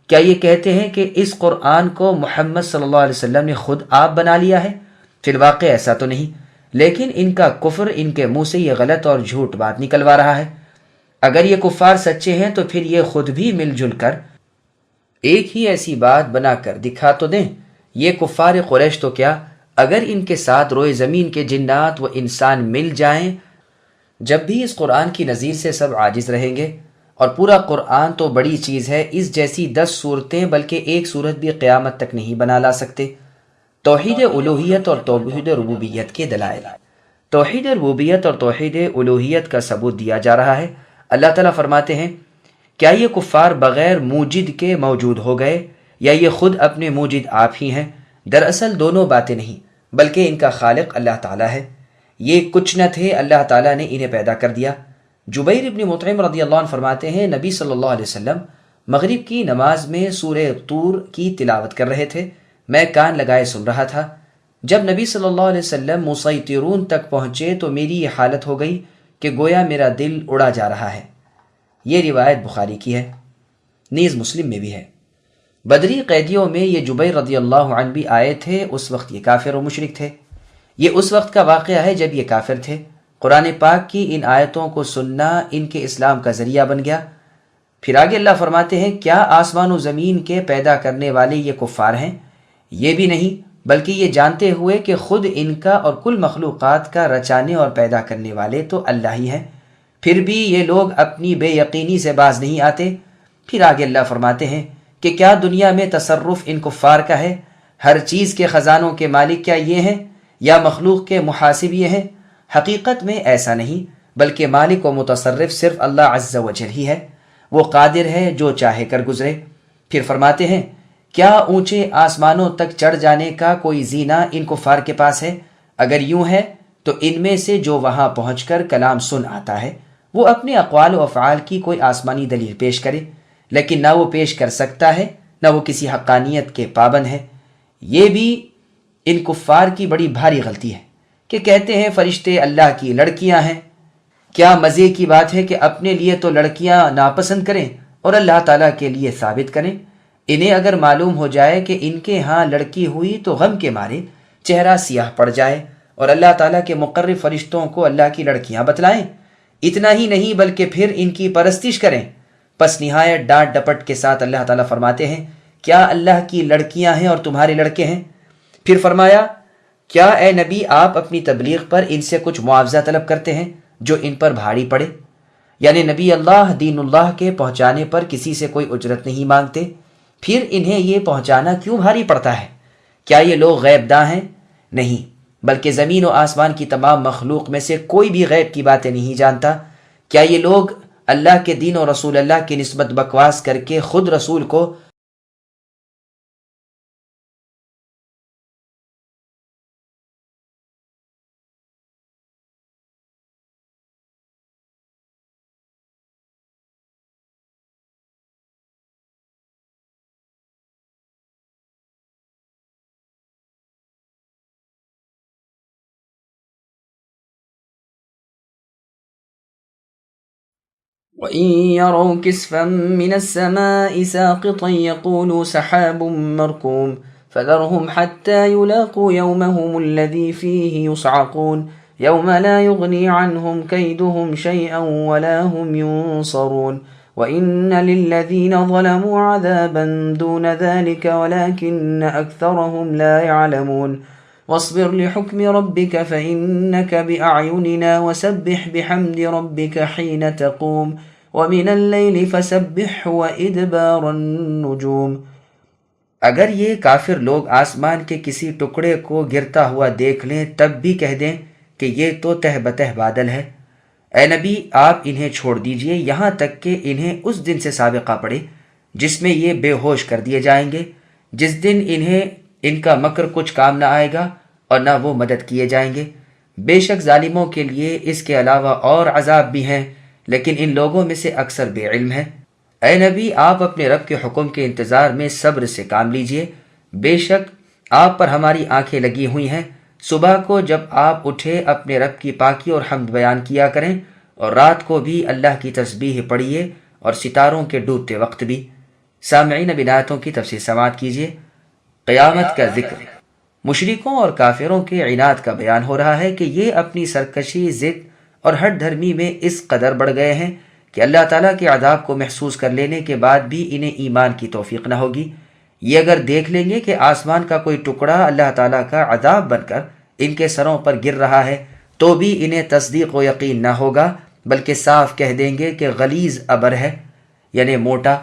B: کیا یہ کہتے ہیں کہ اس قرآن کو محمد صلی اللہ علیہ وسلم نے خود آپ بنا لیا ہے؟ فی الواقع ایسا تو نہیں، لیکن ان کا کفر ان کے منہ سے یہ غلط اور جھوٹ بات نکلوا رہا ہے۔ اگر یہ کفار سچے ہیں تو پھر یہ خود بھی مل جل کر ایک ہی ایسی بات بنا کر دکھا تو دیں۔ یہ کفار قریش تو کیا، اگر ان کے ساتھ روئے زمین کے جنات و انسان مل جائیں، جب بھی اس قرآن کی نظیر سے سب عاجز رہیں گے۔ اور پورا قرآن تو بڑی چیز ہے، اس جیسی 10 صورتیں بلکہ ایک صورت بھی قیامت تک نہیں بنا لا سکتے۔ توحید الوہیت اور توحید ربوبیت کے دلائل۔ توحید ربوبیت اور توحید الوہیت کا ثبوت دیا جا رہا ہے۔ اللہ تعالیٰ فرماتے ہیں، کیا یہ کفار بغیر موجد کے موجود ہو گئے یا یہ خود اپنے موجد آپ ہی ہیں؟ دراصل دونوں باتیں نہیں، بلکہ ان کا خالق اللہ تعالیٰ ہے۔ یہ کچھ نہ تھے، اللہ تعالیٰ نے انہیں پیدا کر دیا۔ جبیر ابن مطعم رضی اللہ عنہ فرماتے ہیں، نبی صلی اللہ علیہ وسلم مغرب کی نماز میں سورہ طور کی تلاوت کر رہے تھے، میں کان لگائے سن رہا تھا۔ جب نبی صلی اللہ علیہ وسلم مسیطرون تک پہنچے تو میری یہ حالت ہو گئی کہ گویا میرا دل اڑا جا رہا ہے۔ یہ روایت بخاری کی ہے، نیز مسلم میں بھی ہے۔ بدری قیدیوں میں یہ جبیر رضی اللہ عنہ بھی آئے تھے، اس وقت یہ کافر و مشرک تھے۔ یہ اس وقت کا واقعہ ہے جب یہ کافر تھے۔ قرآن پاک کی ان آیتوں کو سننا ان کے اسلام کا ذریعہ بن گیا۔ پھر آگے اللہ فرماتے ہیں، کیا آسمان و زمین کے پیدا کرنے والے یہ کفار ہیں؟ یہ بھی نہیں، بلکہ یہ جانتے ہوئے کہ خود ان کا اور کل مخلوقات کا رچانے اور پیدا کرنے والے تو اللہ ہی ہیں، پھر بھی یہ لوگ اپنی بے یقینی سے باز نہیں آتے۔ پھر آگے اللہ فرماتے ہیں کہ کیا دنیا میں تصرف ان کفار کا ہے؟ ہر چیز کے خزانوں کے مالک کیا یہ ہیں یا مخلوق کے محاسب یہ ہیں؟ حقیقت میں ایسا نہیں، بلکہ مالک و متصرف صرف اللہ عز و جل ہی ہے، وہ قادر ہے جو چاہے کر گزرے۔ پھر فرماتے ہیں، کیا اونچے آسمانوں تک چڑھ جانے کا کوئی زینہ ان کفار کے پاس ہے؟ اگر یوں ہے تو ان میں سے جو وہاں پہنچ کر کلام سن آتا ہے وہ اپنے اقوال و افعال کی کوئی آسمانی دلیل پیش کرے، لیکن نہ وہ پیش کر سکتا ہے نہ وہ کسی حقانیت کے پابند ہے۔ یہ بھی ان کفار کی بڑی بھاری غلطی ہے کہ کہتے ہیں فرشتے اللہ کی لڑکیاں ہیں۔ کیا مزے کی بات ہے کہ اپنے لیے تو لڑکیاں ناپسند کریں اور اللہ تعالیٰ کے لیے ثابت کریں۔ انہیں اگر معلوم ہو جائے کہ ان کے ہاں لڑکی ہوئی تو غم کے مارے چہرہ سیاہ پڑ جائے اور اللہ تعالیٰ کے مقرب فرشتوں کو اللہ کی لڑکیاں بتلائیں۔ اتنا ہی نہیں بلکہ پھر ان کی پرستش کریں۔ پس نہایت ڈانٹ ڈپٹ کے ساتھ اللہ تعالیٰ فرماتے ہیں، کیا اللہ کی لڑکیاں ہیں اور تمہارے لڑکے ہیں؟ پھر فرمایا، کیا اے نبی آپ اپنی تبلیغ پر ان سے کچھ معاوضہ طلب کرتے ہیں جو ان پر بھاری پڑے؟ یعنی نبی اللہ دین اللہ کے پہنچانے پر کسی سے کوئی اجرت نہیں مانگتے، پھر انہیں یہ پہنچانا کیوں بھاری پڑتا ہے؟ کیا یہ لوگ غیب داں ہیں؟ نہیں، بلکہ زمین و آسمان کی تمام مخلوق میں سے کوئی بھی غیب کی باتیں نہیں جانتا۔ کیا یہ لوگ اللہ کے دین اور رسول اللہ کی نسبت بکواس کر کے خود رسول کو
A: وَإِن يَرَوْا كِسْفًا مِّنَ السَّمَاءِ سَاقِطًا يَقُولُوا سَحَابٌ مَّرْكُومٌ فَذَرْهُمْ حَتَّىٰ يُلَاقُوا يَوْمَهُمُ الَّذِي فِيهِ يُصْعَقُونَ
B: يوم لا يغني عنهم كيدهم شيئا ولا هم ينصرون وإن للذين ظلموا عذابا دون ذلك ولكن أكثرهم لا يعلمون واصبر لحكم ربك فإنك بأعيننا وسبح بحمد ربك حين تقوم ومن الليل فسبح وإدبار النجوم۔
A: اگر یہ کافر لوگ آسمان کے کسی ٹکڑے کو گرتا ہوا دیکھ لیں تب بھی کہہ دیں کہ یہ تو تہ بتہ بادل ہے، اے نبی آپ انہیں چھوڑ دیجئے یہاں تک کہ انہیں اس دن سے سابقہ پڑے جس میں یہ بے ہوش کر دیے جائیں گے، جس دن انہیں ان کا مکر کچھ کام نہ آئے گا اور نہ وہ مدد کیے جائیں گے۔ بے شک ظالموں کے لیے اس کے علاوہ اور عذاب بھی ہیں، لیکن ان لوگوں میں سے اکثر بے علم ہیں۔ اے نبی آپ اپنے رب کے حکم کے انتظار میں صبر سے کام لیجئے، بے شک آپ پر ہماری آنکھیں لگی ہوئی ہیں۔ صبح کو جب آپ اٹھے اپنے رب کی پاکی اور حمد بیان کیا کریں، اور رات کو بھی اللہ کی تسبیح پڑھیے اور ستاروں کے ڈوبتے وقت بھی۔ سامعین اب آیتوں کی تفسیر سماعت کیجیے۔ قیامت کا ذکر مشرکوں اور کافروں کے عناد کا بیان ہو رہا ہے کہ یہ اپنی سرکشی، ضد اور ہٹ دھرمی میں اس قدر بڑھ گئے ہیں کہ اللہ تعالیٰ کے عذاب کو محسوس کر لینے کے بعد بھی انہیں ایمان کی توفیق نہ ہوگی۔ یہ اگر دیکھ لیں گے کہ آسمان کا کوئی ٹکڑا اللہ تعالیٰ کا عذاب بن کر ان کے سروں پر گر رہا ہے تو بھی انہیں تصدیق و یقین نہ ہوگا، بلکہ صاف کہہ دیں گے کہ غلیظ ابر ہے، یعنی موٹا،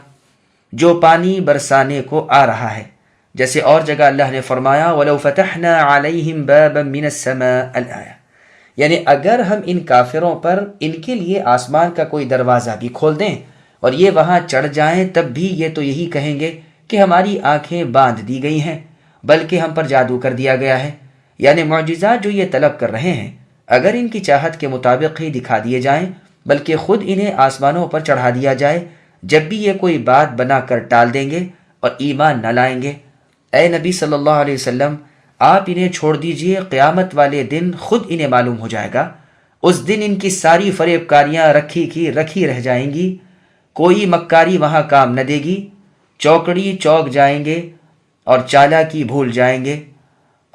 A: جو پانی برسانے کو آ رہا ہے۔ جیسے اور جگہ اللہ نے فرمایا وَلَوْ فَتَحْنَا عَلَيْهِمْ بَابًا مِّنَ السَّمَاءِ الْآيَةِ، یعنی اگر ہم ان کافروں پر ان کے لیے آسمان کا کوئی دروازہ بھی کھول دیں اور یہ وہاں چڑھ جائیں تب بھی یہ تو یہی کہیں گے کہ ہماری آنکھیں باندھ دی گئی ہیں، بلکہ ہم پر جادو کر دیا گیا ہے۔ یعنی معجزات جو یہ طلب کر رہے ہیں اگر ان کی چاہت کے مطابق ہی دکھا دیے جائیں، بلکہ خود انہیں آسمانوں پر چڑھا دیا جائے، جب بھی یہ کوئی بات بنا کر ٹال دیں گے اور ایمان نہ لائیں گے۔ اے نبی صلی اللہ علیہ وسلم آپ انہیں چھوڑ دیجئے، قیامت والے دن خود انہیں معلوم ہو جائے گا۔ اس دن ان کی ساری فریب کاریاں رکھی کی رکھی رہ جائیں گی، کوئی مکاری وہاں کام نہ دے گی، چوکڑی چوک جائیں گے اور چالاکی بھول جائیں گے۔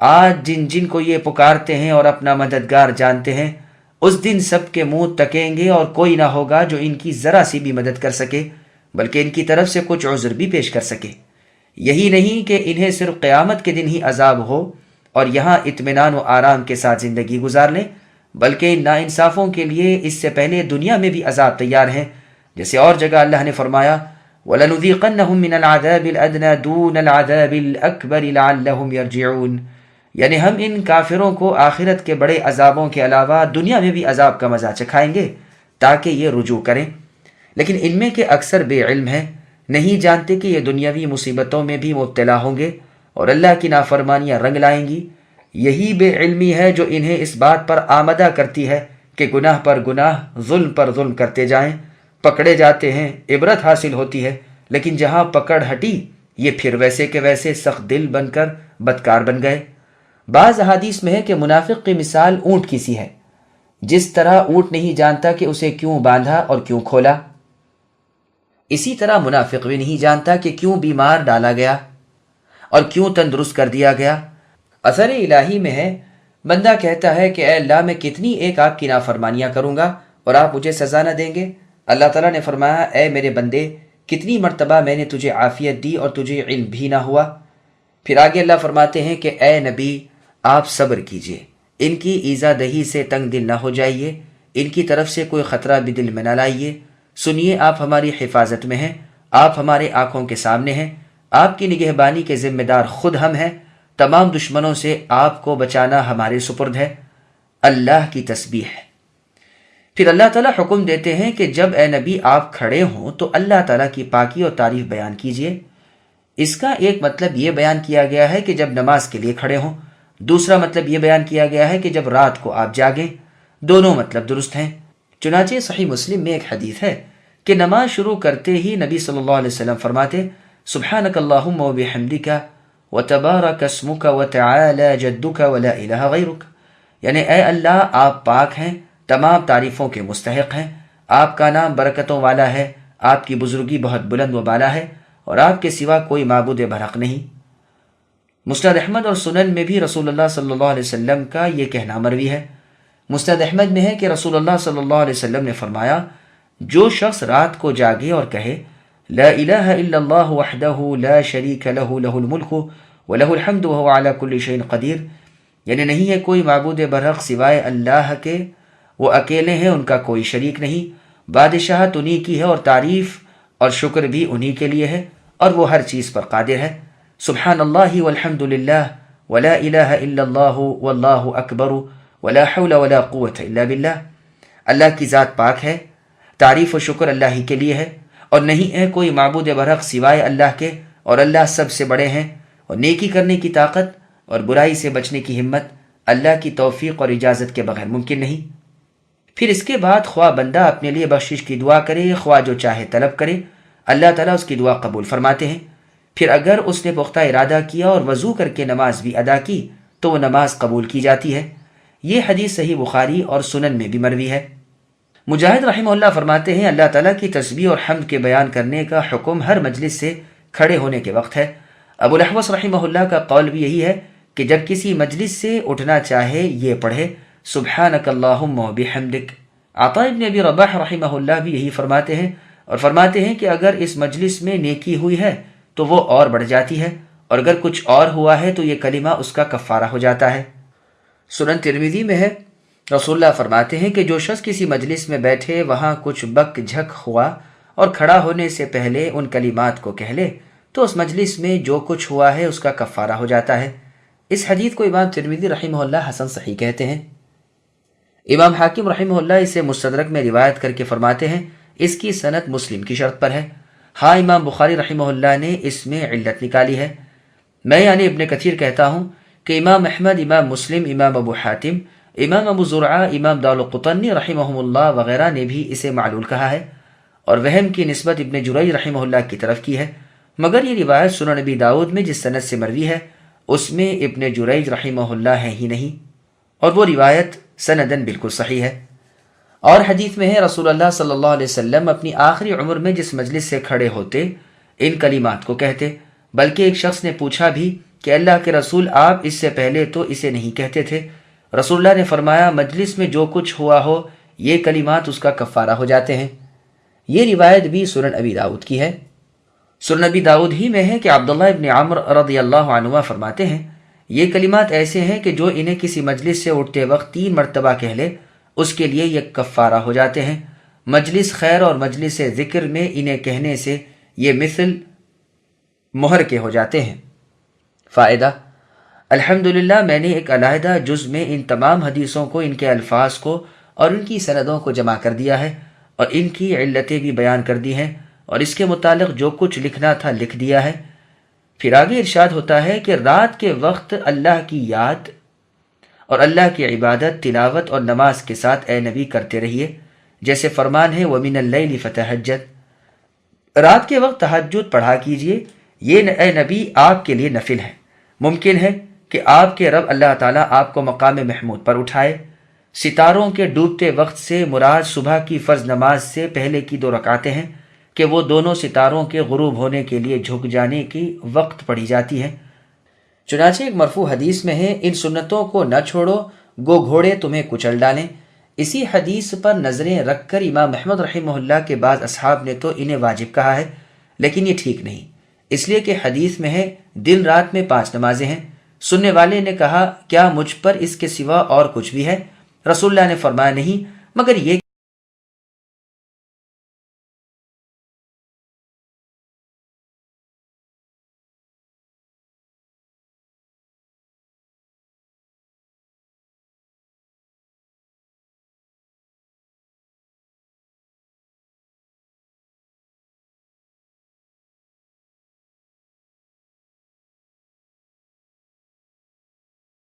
A: آج جن جن کو یہ پکارتے ہیں اور اپنا مددگار جانتے ہیں، اس دن سب کے منہ تکیں گے اور کوئی نہ ہوگا جو ان کی ذرا سی بھی مدد کر سکے، بلکہ ان کی طرف سے کچھ عذر بھی پیش کر سکے۔ یہی نہیں کہ انہیں صرف قیامت کے دن ہی عذاب ہو اور یہاں اطمینان و آرام کے ساتھ زندگی گزار لیں، بلکہ ان ناانصافوں کے لیے اس سے پہلے دنیا میں بھی عذاب تیار ہیں۔ جیسے اور جگہ اللہ نے فرمایا وَلَنُذِيقَنَّهُم مِّنَ الْعَذَابِ الْأَدْنَىٰ دُونَ الْعَذَابِ الْأَكْبَرِ لَعَلَّهُمْ يَرْجِعُونَ، یعنی ہم ان کافروں کو آخرت کے بڑے عذابوں کے علاوہ دنیا میں بھی عذاب کا مزہ چکھائیں گے تاکہ یہ رجوع کریں۔ لیکن ان میں کے اکثر بے علم ہیں، نہیں جانتے کہ یہ دنیاوی مصیبتوں میں بھی مبتلا ہوں گے اور اللہ کی نافرمانیاں رنگ لائیں گی۔ یہی بے علمی ہے جو انہیں اس بات پر آمدہ کرتی ہے کہ گناہ پر گناہ، ظلم پر ظلم کرتے جائیں، پکڑے جاتے ہیں، عبرت حاصل ہوتی ہے، لیکن جہاں پکڑ ہٹی یہ پھر ویسے کے ویسے سخت دل بن کر بدکار بن گئے۔ بعض احادیث میں ہے کہ منافق کی مثال اونٹ کی سی ہے، جس طرح اونٹ نہیں جانتا کہ اسے کیوں باندھا اور کیوں کھولا، اسی طرح منافق بھی نہیں جانتا کہ کیوں بیمار ڈالا گیا اور کیوں تندرست کر دیا گیا۔ اثر الہی میں ہے، بندہ کہتا ہے کہ اے اللہ میں کتنی ایک آپ کی نافرمانیاں کروں گا اور آپ مجھے سزا نہ دیں گے۔ اللہ تعالیٰ نے فرمایا اے میرے بندے کتنی مرتبہ میں نے تجھے عافیت دی اور تجھے علم بھی نہ ہوا۔ پھر آگے اللہ فرماتے ہیں کہ اے نبی آپ صبر کیجئے، ان کی ایذا دہی سے تنگ دل نہ ہو جائیے، ان کی طرف سے کوئی خطرہ بھی دل میں نہ لائیے۔ سنیے آپ ہماری حفاظت میں ہیں، آپ ہمارے آنکھوں کے سامنے ہیں، آپ کی نگہبانی کے ذمہ دار خود ہم ہیں، تمام دشمنوں سے آپ کو بچانا ہمارے سپرد ہے۔ اللہ کی تسبیح ہے۔ پھر اللہ تعالیٰ حکم دیتے ہیں کہ جب اے نبی آپ کھڑے ہوں تو اللہ تعالیٰ کی پاکی اور تعریف بیان کیجئے۔ اس کا ایک مطلب یہ بیان کیا گیا ہے کہ جب نماز کے لیے کھڑے ہوں، دوسرا مطلب یہ بیان کیا گیا ہے کہ جب رات کو آپ جاگیں۔ دونوں مطلب درست ہیں۔ چنانچہ صحیح مسلم میں ایک حدیث ہے کہ نماز شروع کرتے ہی نبی صلی اللہ علیہ وسلم فرماتے سبحانک اللہم و بحمدک وتبارک اسمک وتعالی جدک ولا الہ غیرک، یعنی اے اللہ آپ پاک ہیں، تمام تعریفوں کے مستحق ہیں، آپ کا نام برکتوں والا ہے، آپ کی بزرگی بہت بلند و بالا ہے اور آپ کے سوا کوئی معبود برحق نہیں۔ مسند احمد اور سنن میں بھی رسول اللہ صلی اللہ علیہ وسلم کا یہ کہنا مروی ہے۔
B: مسند احمد میں ہے کہ رسول اللہ صلی اللہ علیہ وسلم نے فرمایا، جو شخص رات کو جاگے اور کہے لا الہ الا اللہ وحدہ لا شریک لہ لہ الملک ولہ الحمد وہو علی کل شیء قدیر، یعنی نہیں ہے کوئی معبود برحق سوائے اللہ کے، وہ اکیلے ہیں، ان کا کوئی شریک نہیں، بادشاہت انہی کی ہے اور تعریف اور شکر بھی انہی کے لیے ہے، اور وہ ہر چیز پر قادر ہے، سبحان اللہ والحمد للہ ولا الہ الا اللہ واللہ اکبر ولا حول ولا قوة الا باللہ، اللہ کی ذات پاک ہے، تعریف و شکر اللہ ہی کے لیے ہے، اور نہیں ہے کوئی معبود برحق سوائے اللہ کے، اور اللہ سب سے بڑے ہیں، اور نیکی کرنے کی طاقت اور برائی سے بچنے کی ہمت اللہ کی توفیق اور اجازت کے بغیر ممکن نہیں۔ پھر اس کے بعد خواہ بندہ اپنے لیے بخشش کی دعا کرے، خواہ جو چاہے طلب کرے، اللہ تعالیٰ اس کی دعا قبول فرماتے ہیں۔ پھر اگر اس نے پختہ ارادہ کیا اور وضو کر کے نماز بھی ادا کی تو وہ نماز قبول کی جاتی ہے۔ یہ حدیث صحیح بخاری اور سنن میں بھی مروی ہے۔ مجاہد رحمہ اللہ فرماتے ہیں، اللہ تعالیٰ کی تسبیح اور حمد کے بیان کرنے کا حکم ہر مجلس سے کھڑے ہونے کے وقت ہے۔ ابو الاحوص رحمہ اللہ کا قول بھی یہی ہے کہ جب کسی مجلس سے اٹھنا چاہے یہ پڑھے سبحانک اللہم و بحمدک۔ عطاء ابن ابی رباح رحمہ اللہ بھی یہی فرماتے ہیں، اور فرماتے ہیں کہ اگر اس مجلس میں نیکی ہوئی ہے تو وہ اور بڑھ جاتی ہے، اور اگر کچھ اور ہوا ہے تو یہ کلمہ اس کا کفارہ ہو جاتا ہے۔ سنن ترمذی میں ہے، رسول اللہ فرماتے ہیں کہ جو شخص کسی مجلس میں بیٹھے وہاں کچھ بک جھک ہوا اور کھڑا ہونے سے پہلے ان کلمات کو کہہ لے تو اس مجلس میں جو کچھ ہوا ہے اس کا کفارہ ہو جاتا ہے۔ اس حدیث کو امام ترمذی رحمہ اللہ حسن صحیح کہتے ہیں۔ امام حاکم رحمہ اللہ اسے مستدرک میں روایت کر کے فرماتے ہیں اس کی سند مسلم کی شرط پر ہے۔ ہاں امام بخاری رحمہ اللہ نے اس میں علت نکالی ہے۔ میں یعنی ابن کثیر کہتا ہوں کہ امام احمد، امام مسلم، امام ابو حاتم، امام ابو زرعہ، امام دارقطنی رحمہم اللہ وغیرہ نے بھی اسے معلول کہا ہے، اور وہم کی نسبت ابن جریج رحمہ اللہ کی طرف کی ہے، مگر یہ روایت سنن نبی داؤد میں جس سند سے مروی ہے اس میں ابن جریج رحمہ اللہ ہے ہی نہیں، اور وہ روایت سندن بالکل صحیح ہے۔ اور حدیث میں ہے رسول اللہ صلی اللہ علیہ وسلم اپنی آخری عمر میں جس مجلس سے کھڑے ہوتے ان کلمات کو کہتے، بلکہ ایک شخص نے پوچھا بھی کہ اللہ کے رسول آپ اس سے پہلے تو اسے نہیں کہتے تھے۔ رسول اللہ نے فرمایا مجلس میں جو کچھ ہوا ہو یہ کلمات اس کا کفارہ ہو جاتے ہیں۔ یہ روایت بھی سنن ابی داؤد کی ہے۔ سنن ابی داؤد ہی میں ہے کہ عبداللہ ابن عمر رضی اللہ عنہ فرماتے ہیں یہ کلمات ایسے ہیں کہ جو انہیں کسی مجلس سے اٹھتے وقت 3 مرتبہ کہہ لے اس کے لیے یہ کفارہ ہو جاتے ہیں۔ مجلس خیر اور مجلس ذکر میں انہیں کہنے سے یہ مثل مہر کے ہو جاتے ہیں۔ فائدہ: الحمدللہ میں نے ایک علیحدہ جز میں ان تمام حدیثوں کو، ان کے الفاظ کو اور ان کی سندوں کو جمع کر دیا ہے، اور ان کی علتیں بھی بیان کر دی ہیں، اور اس کے متعلق جو کچھ لکھنا تھا لکھ دیا ہے۔ پھر آگے ارشاد ہوتا ہے کہ رات کے وقت اللہ کی یاد اور اللہ کی عبادت، تلاوت اور نماز کے ساتھ اے نبی کرتے رہیے، جیسے فرمان ہے وَمِنَ اللَّيْلِ فَتَهَجَّدْ، رات کے وقت تہجد پڑھا کیجئے، یہ اے نبی آپ کے لیے نفل ہے۔ ممکن ہے کہ آپ کے رب اللہ تعالیٰ آپ کو مقام محمود پر اٹھائے۔ ستاروں کے ڈوبتے وقت سے مراد صبح کی فرض نماز سے پہلے کی 2 رکعتیں ہیں کہ وہ دونوں ستاروں کے غروب ہونے کے لیے جھک جانے کی وقت پڑھی جاتی ہیں۔ چنانچہ ایک مرفوع حدیث میں ہے ان سنتوں کو نہ چھوڑو گو گھوڑے تمہیں کچل ڈالیں۔ اسی حدیث پر نظریں رکھ کر امام احمد رحمہ اللہ کے بعض اصحاب نے تو انہیں واجب کہا ہے، لیکن یہ ٹھیک نہیں، اس لیے کہ حدیث میں ہے دن رات میں 5 نمازیں ہیں۔ سننے والے نے کہا کیا مجھ پر اس کے سوا اور کچھ بھی ہے؟ رسول اللہ نے فرمایا نہیں، مگر یہ